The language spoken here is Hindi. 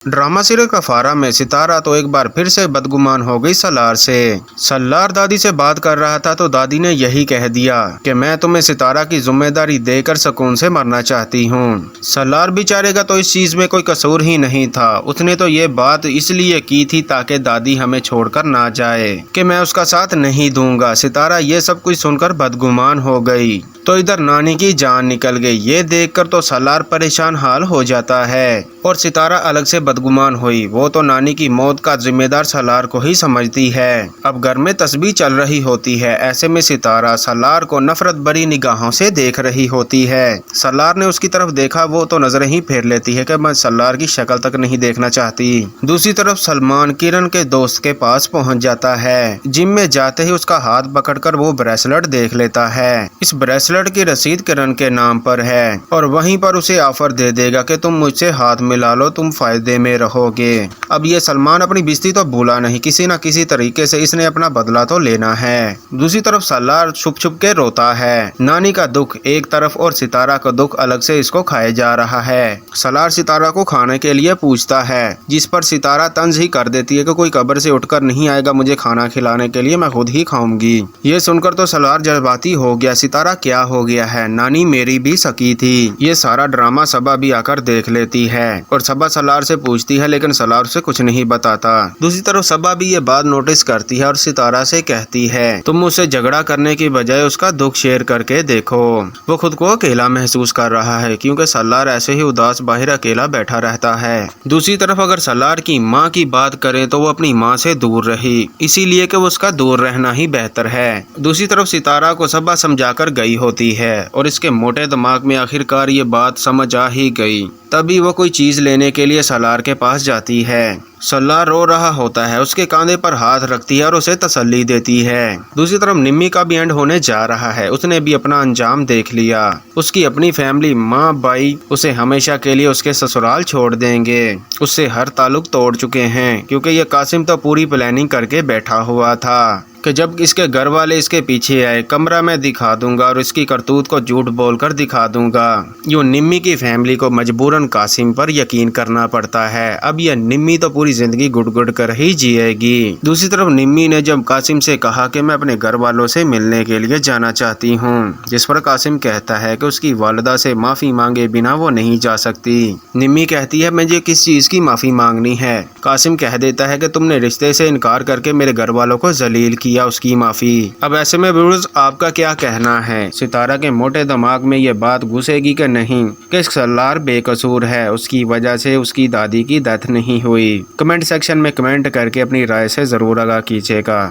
ड्रामा सीरियल कफारा में सितारा तो एक बार फिर से बदगुमान हो गई सलार से। सलार दादी से बात कर रहा था तो दादी ने यही कह दिया कि मैं तुम्हें सितारा की जिम्मेदारी देकर सुकून से मरना चाहती हूँ। सलार बेचारे का तो इस चीज में कोई कसूर ही नहीं था। उसने तो ये बात इसलिए की थी ताकि दादी हमें छोड़कर ना जाए कि मैं उसका साथ नहीं दूंगा। सितारा ये सब कुछ सुनकर बदगुमान हो गई तो इधर नानी की जान निकल गई। ये देखकर तो सलार परेशान हाल हो जाता है और सितारा अलग से बदगुमान हुई। वो तो नानी की मौत का जिम्मेदार सलार को ही समझती है। अब घर में तस्बीह चल रही होती है। ऐसे में सितारा सलार को नफरत भरी निगाहों से देख रही होती है। सलार ने उसकी तरफ देखा, वो तो नजरें ही फेर लेती है कि मैं सलार की शक्ल तक नहीं देखना चाहती। दूसरी तरफ सलमान किरण के दोस्त के पास पहुंच जाता है। जिम में जाते ही उसका हाथ पकड़कर वो ब्रेसलेट देख लेता है। इस ब्रेसलेट की रसीद किरण के नाम पर है और वहीं पर उसे ऑफर दे देगा कि तुम मुझसे हाथ मिला लो, तुम फायदे में रहोगे। अब ये सलमान अपनी बेइज्जती तो भूला नहीं, किसी न किसी तरीके से इसने अपना बदला तो लेना है। दूसरी तरफ सलार छुप छुप के रोता है। नानी का दुख एक तरफ और सितारा का दुख अलग से इसको खाए जा रहा है। सलार सितारा को खाने के लिए पूछता है, जिस पर सितारा तंज ही कर देती है कि कोई कब्र से उठकर नहीं आएगा मुझे खाना खिलाने के लिए, मैं खुद ही खाऊंगी। ये सुनकर तो सलार जज्बाती हो गया। सितारा क्या हो गया है, नानी मेरी भी सकी थी। ये सारा ड्रामा सबा भी आकर देख लेती है और सबा सलार से पूछती है, लेकिन सलार से कुछ नहीं बताता। दूसरी तरफ सबा भी ये बात नोटिस करती है और सितारा से कहती है, तुम मुझसे झगड़ा करने की बजाय उसका दुख शेयर करके देखो। वो खुद को अकेला महसूस कर रहा है क्योंकि सलार ऐसे ही उदास बाहर अकेला बैठा रहता है। दूसरी तरफ अगर सलार की माँ की बात करें तो वो अपनी माँ से दूर रही, इसीलिए कि वो उसका दूर रहना ही बेहतर है। दूसरी तरफ सितारा को सबा समझाकर गई होती है और इसके मोटे दिमाग में आखिरकार ये बात समझ आ ही गई। तभी वो कोई चीज लेने के लिए सलार के पास जाती है। सलार रो रहा होता है, उसके कांधे पर हाथ रखती है और उसे तसल्ली देती है। दूसरी तरफ निम्मी का भी एंड होने जा रहा है। उसने भी अपना अंजाम देख लिया। उसकी अपनी फैमिली माँ भाई उसे हमेशा के लिए उसके ससुराल छोड़ देंगे। उससे हर ताल्लुक तोड़ चुके हैं क्योंकि ये कासिम तो पूरी प्लानिंग करके बैठा हुआ था कि जब इसके घर वाले इसके पीछे आए कमरा में दिखा दूंगा और इसकी करतूत को झूठ बोलकर दिखा दूंगा। यूं निम्मी की फैमिली को मजबूरन कासिम पर यकीन करना पड़ता है। अब यह निम्मी तो पूरी जिंदगी गुड़ कर ही जिएगी। दूसरी तरफ निम्मी ने जब कासिम से कहा कि मैं अपने घर वालों से मिलने के लिए जाना चाहती हूँ, जिस पर कासिम कहता है कि उसकी वालिदा से माफी मांगे बिना वो नहीं जा सकती। निम्मी कहती है मुझे किस चीज की माफी मांगनी है। कासिम कह देता है कि तुमने रिश्ते से इनकार करके मेरे घर वालों को जलील किया, उसकी माफी। अब ऐसे में व्यूअर्स आपका क्या कहना है? सितारा के मोटे दिमाग में ये बात घुसेगी कि नहीं कि सलार बेकसूर है, उसकी वजह से उसकी दादी की डेथ नहीं हुई? कमेंट सेक्शन में कमेंट करके अपनी राय से जरूर आगाह कीजिएगा।